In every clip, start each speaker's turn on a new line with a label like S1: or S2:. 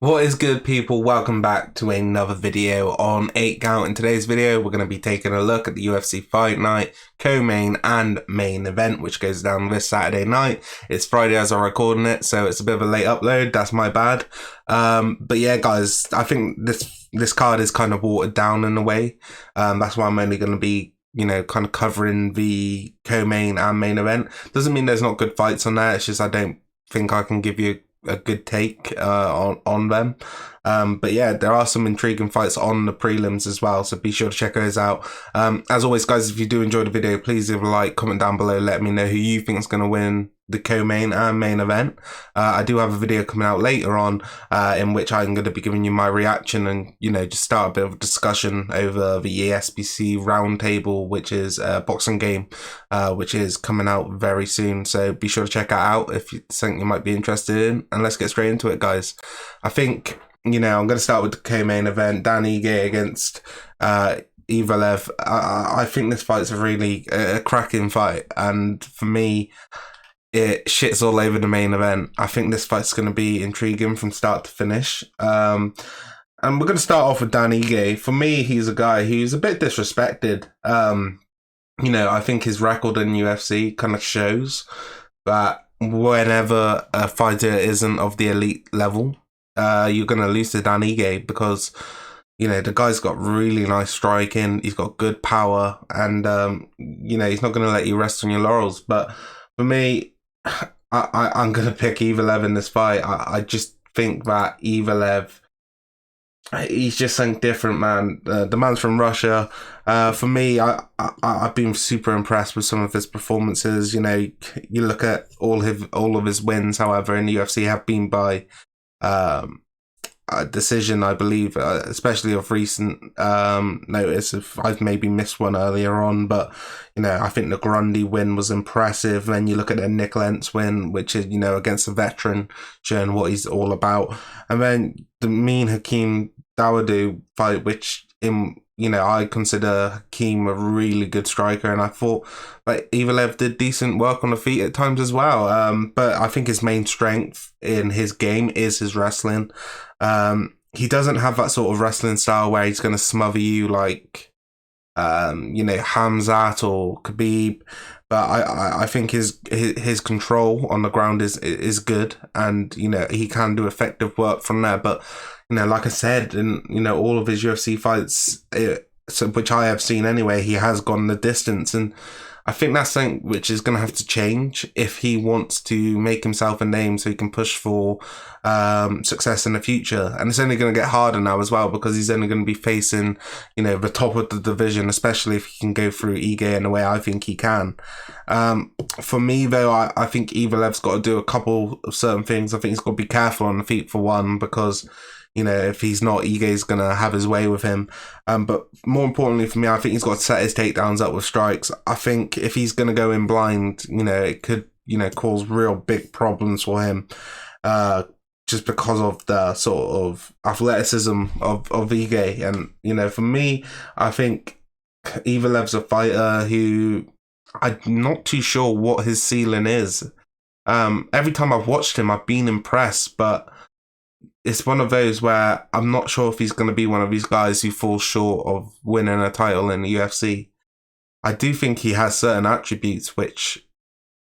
S1: What is good, people? Welcome back to another video on 8 Count. In today's video, we're going to be taking a look at the UFC Fight Night co-main and main event, which goes down this Saturday night. It's Friday as I'm recording it, so it's a bit of a late upload. That's my bad. But yeah, guys, I think this card is kind of watered down in a way. That's why I'm only going to be kind of covering the co-main and main event. Doesn't mean there's not good fights on there. It's just I don't think I can give you a good take on them. But yeah, there are some intriguing fights on the prelims as well, so be sure to check those out. As always, guys, if you do enjoy the video, please leave a like, comment down below, let me know who you think is going to win the co-main and main event. I do have a video coming out later on in which I'm going to be giving you my reaction and, just start a bit of a discussion over the ESBC roundtable, which is a boxing game, which is coming out very soon. So be sure to check that out if it's something you might be interested in. And let's get straight into it, guys. I think, I'm going to start with the co-main event, Dan Ige against Ivalev. I think this fight's a really cracking fight. And for me, it shits all over the main event. I think this fight's going to be intriguing from start to finish. And we're going to start off with Dan Ige. For me, he's a guy who's a bit disrespected. I think his record in UFC kind of shows that whenever a fighter isn't of the elite level, you're going to lose to Dan Ige because, the guy's got really nice striking. He's got good power and, he's not going to let you rest on your laurels. But for me, I'm going to pick Ivalev in this fight. I just think that Ivalev, he's just something different, man. The man's from Russia. For me, I've been super impressed with some of his performances. You look at all of his wins, however, in the UFC have been by a decision, I believe, especially of recent notice. If I've maybe missed one earlier on, but I think the Grundy win was impressive. Then you look at the Nick Lentz win, which is against a veteran, showing what he's all about. And then the Mean Hakeem Dawodu fight, which I consider Hakeem a really good striker, and I thought that Ivalev did decent work on the feet at times as well. But I think his main strength in his game is his wrestling. He doesn't have that sort of wrestling style where he's going to smother you like, Hamzat or Khabib. But I think his control on the ground is good, and he can do effective work from there. But like I said, in all of his UFC fights, which I have seen anyway, he has gone the distance, and I think that's something which is going to have to change if he wants to make himself a name so he can push for success in the future. And it's only going to get harder now as well because he's only going to be facing, the top of the division, especially if he can go through Ige in the way I think he can. For me, though, I think Ivalev's got to do a couple of certain things. I think he's got to be careful on the feet for one because if he's not, Ige's going to have his way with him. But more importantly for me, I think he's got to set his takedowns up with strikes. I think if he's going to go in blind, it could, cause real big problems for him. Just because of the sort of athleticism of Ige. And, for me, I think Ivalev's a fighter who I'm not too sure what his ceiling is. Every time I've watched him, I've been impressed, but it's one of those where I'm not sure if he's going to be one of these guys who falls short of winning a title in the UFC. I do think he has certain attributes which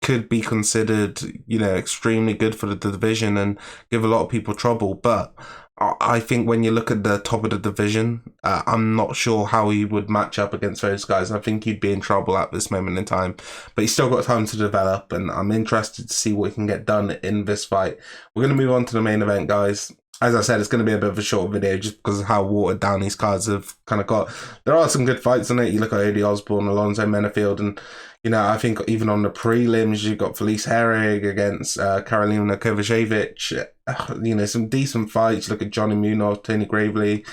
S1: could be considered, extremely good for the division and give a lot of people trouble. But I think when you look at the top of the division, I'm not sure how he would match up against those guys. I think he'd be in trouble at this moment in time. But he's still got time to develop, and I'm interested to see what he can get done in this fight. We're going to move on to the main event, guys. As I said, it's going to be a bit of a short video just because of how watered down these cards have kind of got. There are some good fights in it. You look at Ody Osborne, Alonzo Menafield, and, I think even on the prelims, you've got Felice Herrig against Karolina Kovacevic. Some decent fights. You look at Johnny Munoz, Tony Gravely,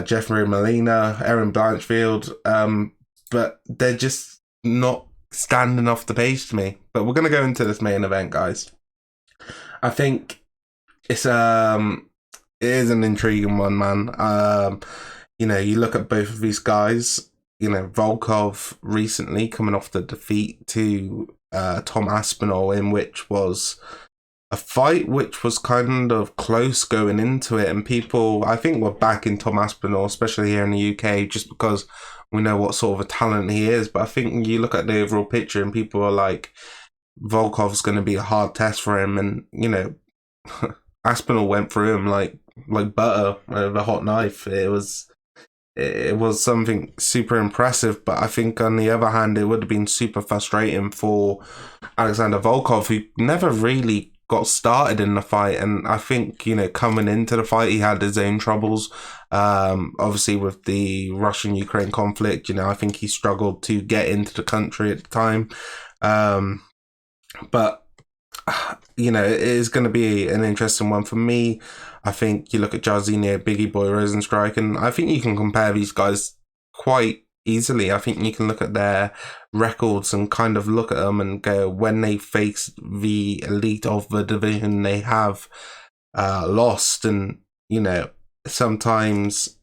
S1: Jeffrey Molina, Aaron Blanchfield. But they're just not standing off the page to me. But we're going to go into this main event, guys. I think it's it is an intriguing one, man. You look at both of these guys. Volkov recently coming off the defeat to Tom Aspinall, in which was a fight which was kind of close going into it, and people, I think, were backing Tom Aspinall, especially here in the UK, just because we know what sort of a talent he is. But I think you look at the overall picture and people are like, Volkov's going to be a hard test for him, and Aspinall went through him like butter with a hot knife. It was something super impressive, but I think on the other hand, it would have been super frustrating for Alexander Volkov, who never really got started in the fight. And I think, coming into the fight, he had his own troubles. Obviously, with the Russian-Ukraine conflict, I think he struggled to get into the country at the time. But it is going to be an interesting one for me. I think you look at Jairzinho, Biggie Boy, Rozenstruik, and I think you can compare these guys quite easily. I think you can look at their records and kind of look at them and go, when they face the elite of the division, they have lost. And, sometimes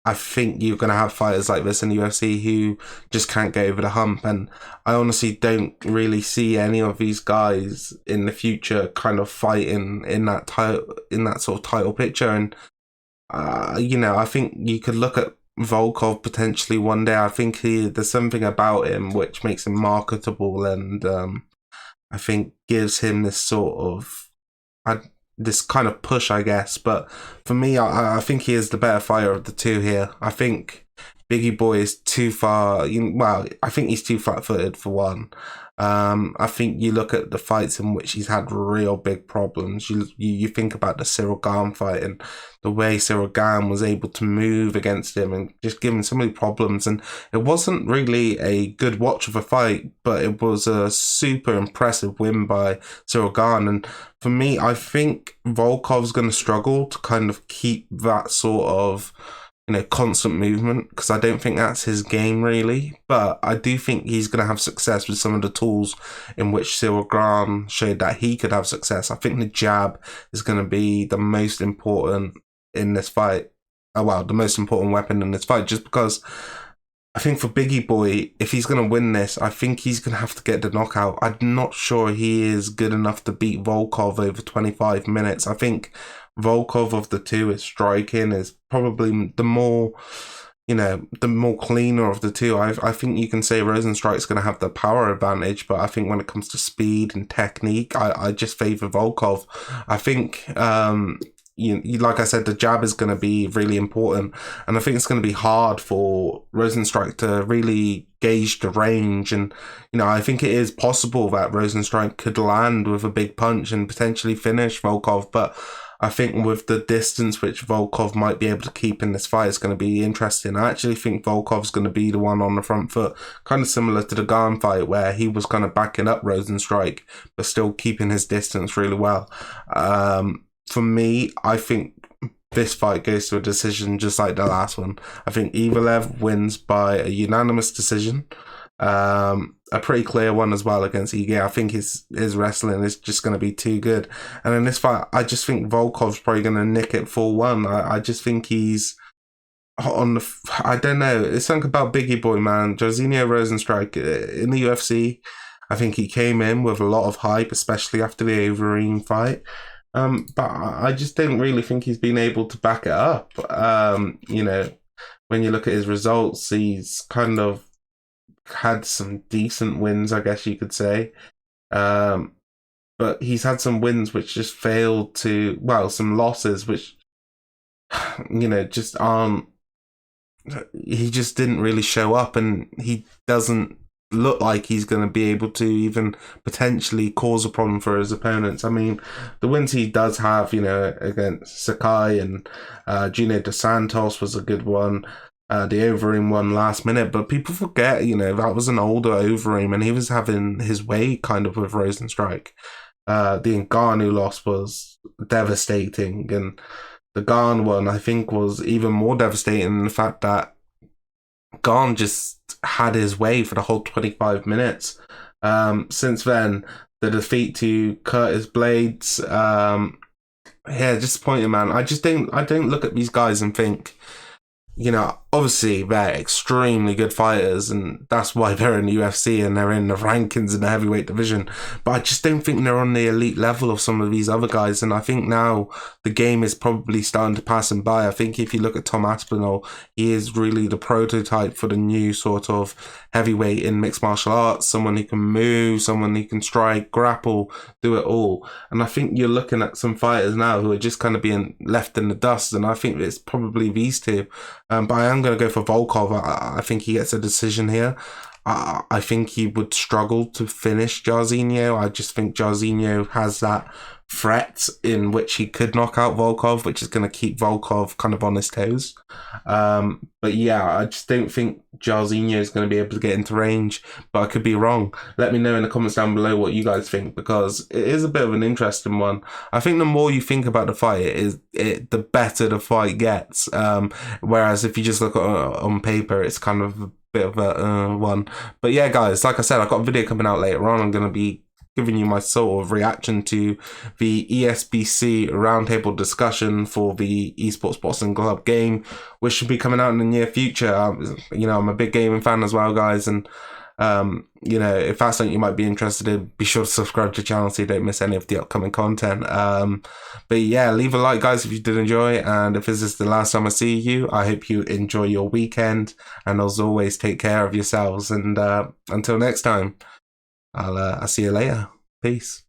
S1: I think you're going to have fighters like this in the UFC who just can't get over the hump. And I honestly don't really see any of these guys in the future kind of fighting in that sort of title picture. And, I think you could look at Volkov potentially one day. I think there's something about him which makes him marketable, and I think gives him this sort of this kind of push, I guess. But for me, I think he is the better fighter of the two here. I think Biggie Boy is too far. I think he's too flat-footed for one. I think you look at the fights in which he's had real big problems. You think about the Cyril Gane fight and the way Cyril Gane was able to move against him and just give him so many problems. And it wasn't really a good watch of a fight, but it was a super impressive win by Cyril Gane. And for me, I think Volkov's going to struggle to kind of keep that sort of constant movement, because I don't think that's his game really. But I do think he's going to have success with some of the tools in which Cyril Gane showed that he could have success. I think the jab is going to be the most important in this fight. The most important weapon in this fight, just because I think for Biggie Boy, if he's going to win this, I think he's going to have to get the knockout. I'm not sure he is good enough to beat Volkov over 25 minutes. I think Volkov of the two is striking, is probably the more cleaner of the two. I think you can say Rozenstruik's going to have the power advantage, but I think when it comes to speed and technique, I just favour Volkov. I think, like I said, the jab is going to be really important, and I think it's going to be hard for Rozenstruik to really gauge the range. And I think it is possible that Rozenstruik could land with a big punch and potentially finish Volkov, but I think with the distance which Volkov might be able to keep in this fight, it's going to be interesting. I actually think Volkov's going to be the one on the front foot, kind of similar to the Gane fight where he was kind of backing up Rozenstruik but still keeping his distance really well. For me, I think this fight goes to a decision just like the last one. I think Evelev wins by a unanimous decision. A pretty clear one as well against Ige. I think his wrestling is just going to be too good. And in this fight, I just think Volkov's probably going to nick it 4-1. I just think he's on the... I don't know. It's something about Biggie Boy, man. Jairzinho Rozenstruik in the UFC. I think he came in with a lot of hype, especially after the Overeem fight. But I just don't really think he's been able to back it up. When you look at his results, he's kind of had some decent wins, I guess you could say. But he's had some wins which just failed to, some losses which, just aren't, he just didn't really show up, and he doesn't look like he's going to be able to even potentially cause a problem for his opponents. I mean, the wins he does have, against Sakai and Gino Dos Santos was a good one. The Overeem one last minute, but people forget, that was an older Overeem and he was having his way kind of with Rozenstruik. The Ngannou loss was devastating, and the Gane one, I think, was even more devastating in the fact that Gane just had his way for the whole 25 minutes. Since then, the defeat to Curtis Blades, disappointing, man. I don't look at these guys and think, obviously they're extremely good fighters, and that's why they're in the UFC and they're in the rankings in the heavyweight division. But I just don't think they're on the elite level of some of these other guys. And I think now the game is probably starting to pass them by. I think if you look at Tom Aspinall, he is really the prototype for the new sort of heavyweight in mixed martial arts. Someone who can move, someone who can strike, grapple, do it all. And I think you're looking at some fighters now who are just kind of being left in the dust. And I think it's probably these two. But I am going to go for Volkov. I think he gets a decision here. I think he would struggle to finish Jairzinho. I just think Jairzinho has that threat in which he could knock out Volkov, which is going to keep Volkov kind of on his toes. But yeah, I just don't think Jairzinho is going to be able to get into range, but I could be wrong. Let me know in the comments down below what you guys think, because it is a bit of an interesting one. I think the more you think about the fight, the better the fight gets. Whereas if you just look at it on paper, it's kind of a bit of a one. But yeah, guys, like I said, I've got a video coming out later on. I'm going to be giving you my sort of reaction to the ESBC roundtable discussion for the Esports Boxing Club game, which should be coming out in the near future. You know, I'm a big gaming fan as well, guys, and you know, if that's something you might be interested in, be sure to subscribe to the channel so you don't miss any of the upcoming content. But yeah, leave a like, guys, if you did enjoy, and if this is the last time I see you, I hope you enjoy your weekend, and as always, take care of yourselves, and until next time, I'll see you later. Peace.